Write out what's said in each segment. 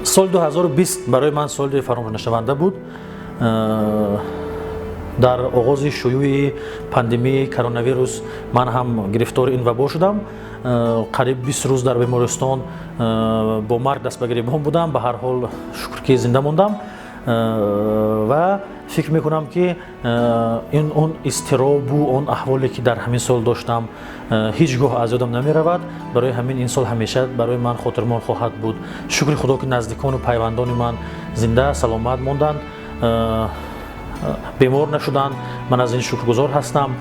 соли 2020 барои ман соли фаромӯшнашаванда буд. дар оғози шуюи пандемияи коронавирус ман ҳам гирифтори ин вабо шудам. қариб 20 рӯз дар бемористон бо марг даст ба гиребон будам. ба ҳар ҳол шукр ки зинда мондам ва фикр мекунам ки он изтиробу он аҳволе ки дар ҳамин сол доштам ҳеҷ гоҳ аз ёдам намеравад. барои ҳамин ин сол ҳамеша барои ман хотирмон хоҳад буд. шукри худо ки наздикону пайвандони ман зинда саломат монданд, бемор нашуданд. ман аз ин шукргузор ҳастам.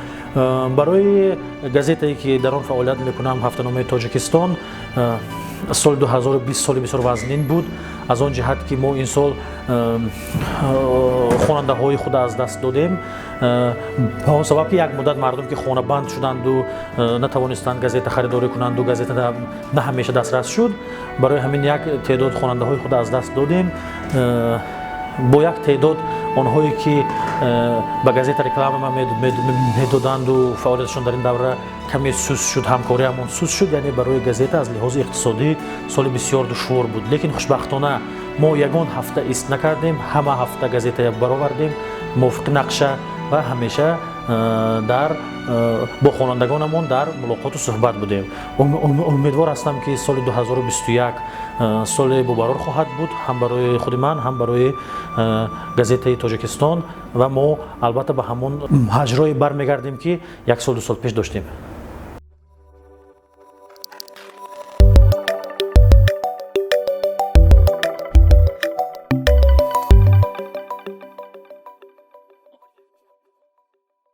барои газетае ки дар он фаъолият мекунам, ҳафтаномаи тоҷикистон, соли 2020 соли бисёр вазнин буд. аз он ҷиҳат ки мо ин сол хонандаҳои худа аз даст додем, ба он сабаб ки як муддат мардум ки хонабанд шуданду натавонистанд газета харидорӣ кунанду газета на ҳамеша дастрас шуд. барои ҳамин як теъдод хонандаҳои худа аз даст додем. бо як теъдод онҳое ки ба газета реклама медоданду фаъолияташон дар ин давра каме суст шуд, ҳамкориамон суст шуд. яъне барои газета аз лиҳози иқтисодӣ соли бисёр душвор буд. лекин хушбахтона мо ягон ҳафта ист накардем, ҳама ҳафта газетая баровардем мувофиқи нақша ва ҳамеша бо хонандагонамон дар мулоқоту суҳбат будем. умедвор ҳастам ки соли 2021 соли бобарор хоҳад буд, ҳам барои худи ман, ҳам барои газетаи Тоҷикистон ва мо албатта ба ҳамон ҳаҷрое бармегардем ки як сол ду сол пеш доштем.